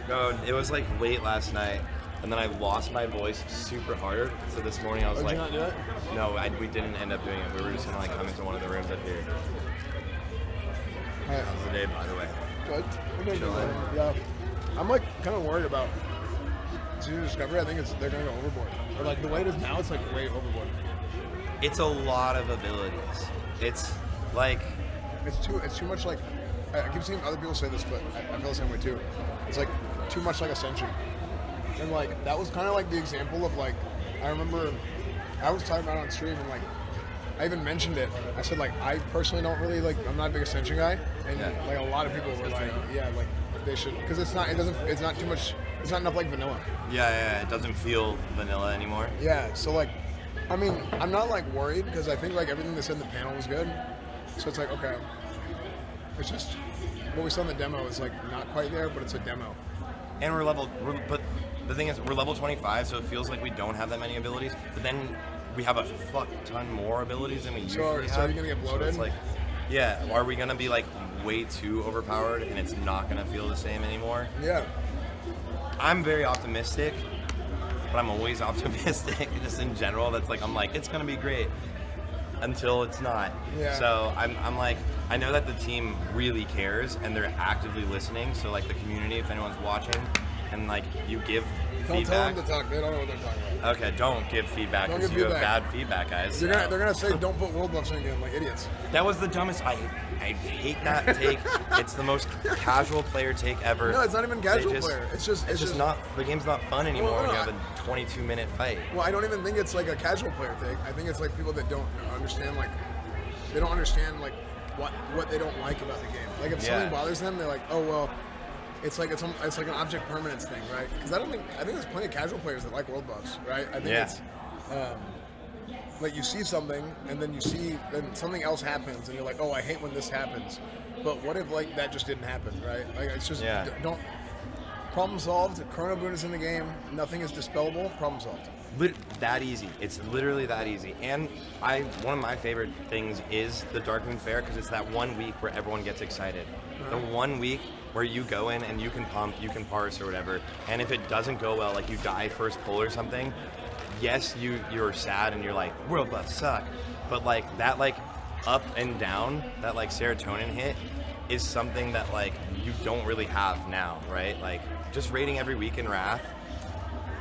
No, it was like late last night, and then I lost my voice super hard. So this morning I was Did like, you not do it? no, we didn't end up doing it. We were just gonna like come into one of the rooms up here. How's the day, by the way? Good. Okay, Chilling. Yeah. I'm like kind of worried about Season Discovery. I think they're gonna go overboard. Or like the way it is now, it's like way overboard. It's a lot of abilities. It's like It's too much like. I keep seeing other people say this, but I feel the same way too. It's like too much like Ascension. And like that was kind of like the example of like I remember I was talking about it on stream and like I even mentioned it. I said like I personally don't really like I'm not a big Ascension guy, and like a lot of people were like like they should because it's not too much. It's not enough like vanilla. yeah, it doesn't feel vanilla anymore. Yeah, so like, I mean, I'm not like worried because I think like everything they said in the panel was good. So it's like, okay, it's just what we saw in the demo is like not quite there, but it's a demo. And but the thing is, we're level 25, so it feels like we don't have that many abilities. But then we have a fuck ton more abilities than we usually have. So are you gonna get bloated? So it's like, yeah, are we gonna be like way too overpowered and it's not gonna feel the same anymore? Yeah. I'm very optimistic, but I'm always optimistic just in general. That's like, I'm like, it's gonna be great until it's not. Yeah. So I'm like, I know that the team really cares and they're actively listening. So like the community, if anyone's watching, and like you give Don't feedback. tell them to talk. They don't know what they're talking about. Okay, don't give feedback Don't because give you have feedback. bad feedback, guys. They're gonna say don't put world buffs in again like idiots. That was the dumbest. I hate that take. It's the most casual player take ever. No, it's not even casual They just- player. It's just not. The game's not fun anymore Well, when you no, have a 22-minute fight. Well, I don't even think it's like a casual player take. I think it's like people that don't understand like what they don't like about the game. Like if something bothers them, they're like, oh well, it's like an object permanence thing, right? Because I think there's plenty of casual players that like world buffs, right? I think it's like you see something and then then something else happens and you're like, oh, I hate when this happens. But what if like that just didn't happen, right? Like it's just don't. Problem solved. Chrono Boon is in the game. Nothing is dispellable. Problem solved. That easy. It's literally that easy. And one of my favorite things is the Darkmoon Fair because it's that 1 week where everyone gets excited. The 1 week where you go in and you can pump, you can parse or whatever, and if it doesn't go well, like you die first pull or something, yes, you're sad and you're like, world buffs suck, but like that like up and down, that like serotonin hit is something that like you don't really have now, right? Like just raiding every week in Wrath,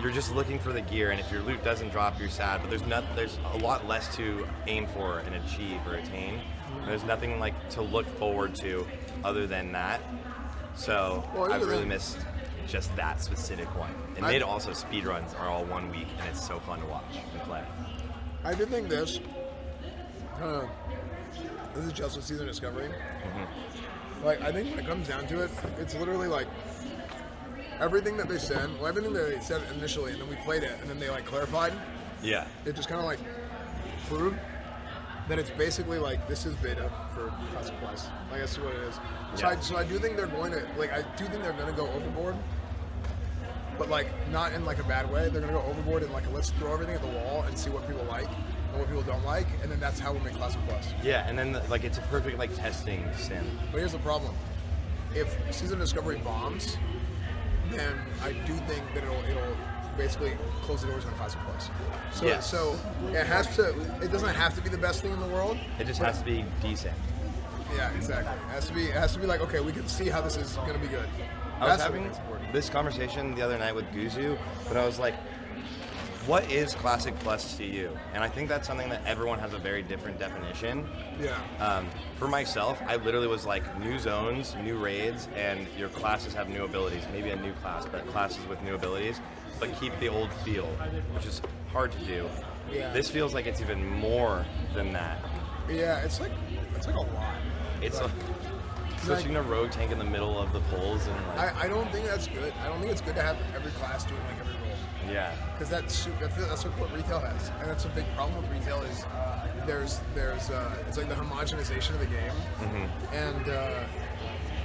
you're just looking for the gear, and if your loot doesn't drop, you're sad. But there's a lot less to aim for and achieve or attain. There's nothing like to look forward to other than that. So I've really missed just that specific one. And mid also speedruns are all 1 week, and it's so fun to watch and play. I do think this is just with Season Discovery. Like I think when it comes down to it, it's literally like everything that they said, everything that they said initially, and then we played it, and then they like clarified. Yeah. It just kind of like proved that it's basically like this is beta for Classic Plus. Like that's what it is. So I do think they're going to go overboard, but like not in like a bad way. They're gonna go overboard and like let's throw everything at the wall and see what people like and what people don't like, and then that's how we make Classic Plus. Yeah, and then like it's a perfect like testing sim. But here's the problem: if Season Discovery bombs, then I do think that it'll basically close the doors on Classic Plus. So it has to. It doesn't have to be the best thing in the world. It just has to be decent. Yeah, exactly. It has to be like, okay, we can see how this is going to be good. I was having this conversation the other night with Guzu, but I was like, what is Classic Plus to you? And I think that's something that everyone has a very different definition. Yeah. For myself, I literally was like new zones, new raids, and your classes have new abilities. Maybe a new class, but classes with new abilities, but keep the old feel, which is hard to do. Yeah. This feels like it's even more than that. Yeah, it's like a lot. It's like switching to rogue tank in the middle of the pulls and like. I don't think that's good. I don't think it's good to have every class doing like every role. Yeah. Because that's what retail has, and that's a big problem with retail is there's it's like the homogenization of the game, and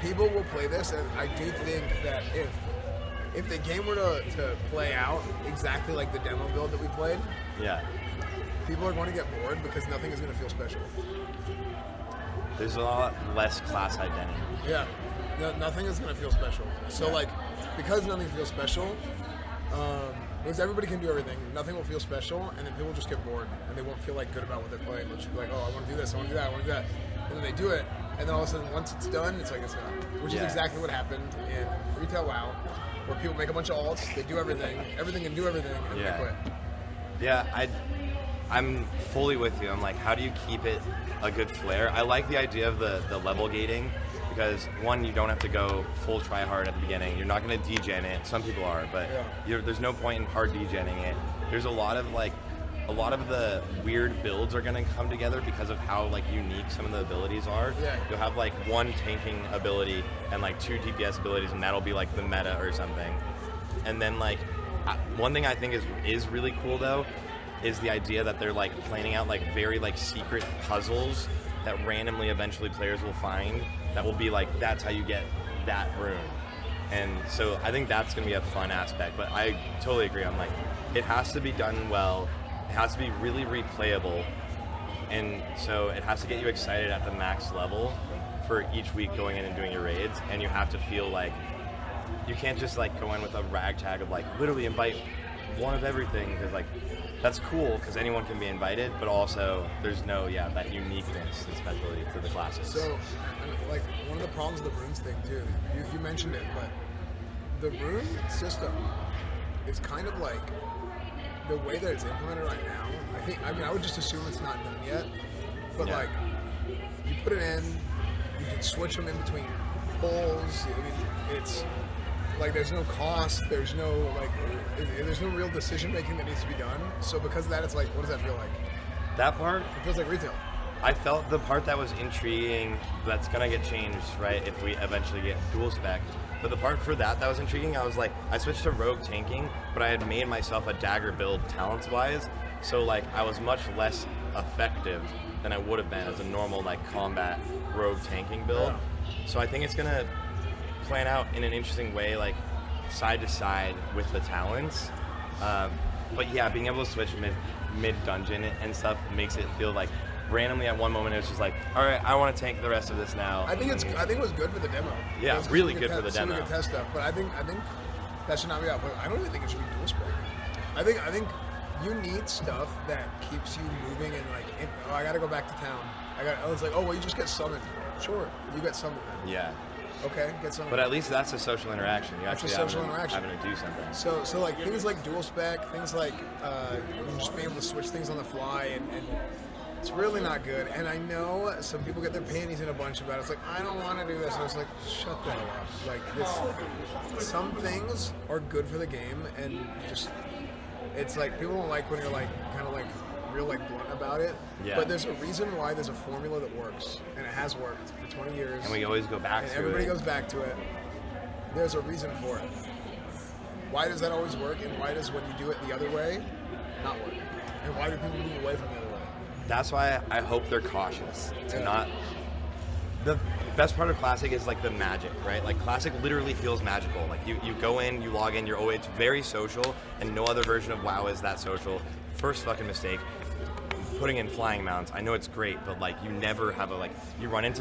people will play this, and I do think that if the game were to play out exactly like the demo build that we played, people are going to get bored because nothing is going to feel special. There's a lot less class identity. Yeah, nothing is going to feel special. So like, because nothing feels special. Because everybody can do everything, nothing will feel special, and then people will just get bored, and they won't feel like good about what they're playing. They'll just be like, oh, I want to do this, I want to do that, I want to do that. And then they do it, and then all of a sudden, once it's done, it's like it's done. Which is exactly what happened in Retail WoW, where people make a bunch of alts, they do everything can do everything, and they quit. Yeah, I'm fully with you. I'm like, how do you keep it a good flair? I like the idea of the level gating, because one, you don't have to go full try hard at the beginning. You're not going to degen it. Some people are, but there's no point in hard degenning it. There's a lot of the weird builds are going to come together because of how like unique some of the abilities are. Yeah. You'll have like one tanking ability and like 2 DPS abilities, and that'll be like the meta or something. And then like one thing I think is really cool though is the idea that they're like planning out like very like secret puzzles that randomly eventually players will find that will be like, that's how you get that rune. And so I think that's going to be a fun aspect, but I totally agree. I'm like, it has to be done well, it has to be really replayable, and so it has to get you excited at the max level for each week going in and doing your raids, and you have to feel like, you can't just like go in with a ragtag of like, literally invite one of everything, because like, that's cool because anyone can be invited, but also there's no that uniqueness and specialty to the classes. So, like one of the problems with the runes thing too, you mentioned it, but the rune system is kind of like the way that it's implemented right now. I would just assume it's not done yet, but like you put it in, you can switch them in between pulls. I mean, it's like there's no cost, there's no real decision making that needs to be done. So because of that, it's like, what does that feel like? That part? It feels like retail. I felt the part that was intriguing, that's gonna get changed, right, if we eventually get dual spec. But the part for that was intriguing, I was like, I switched to rogue tanking, but I had made myself a dagger build talents-wise, so like I was much less effective than I would have been as a normal like combat rogue tanking build. Yeah. So I think it's gonna plan out in an interesting way, like side to side with the talents. But yeah, being able to switch mid dungeon and stuff makes it feel like randomly at one moment it's just like, all right, I want to tank the rest of this now. I think it was good for the demo. Yeah, really good for the demo. Good test stuff, but I think that should not be out. But I don't even think it should be dual spec. I think you need stuff that keeps you moving and like, I got to go back to town. It's like, oh well, you just get summoned. Sure, you get summoned then. Yeah. Okay, get some. But at least that's a social interaction. You actually having to do something. So like things like dual spec, things like just being able to switch things on the fly, and it's really not good. And I know some people get their panties in a bunch about it. It's like, I don't want to do this. And it's like, shut the hell up. Like this, some things are good for the game, and just it's like people don't like when you're like kind of like real like blunt about it. Yeah. But there's a reason why there's a formula that works, and it has worked for 20 years. And we always go back to it. Everybody goes back to it. There's a reason for it. Why does that always work, and why does when you do it the other way not work? And why do people move away from the other way? That's why I hope they're cautious to not. The best part of Classic is like the magic, right? Like Classic literally feels magical. Like you go in, you log in, it's very social, and no other version of WoW is that social. First fucking mistake. Putting in flying mounts, I know it's great, but like you never have you run into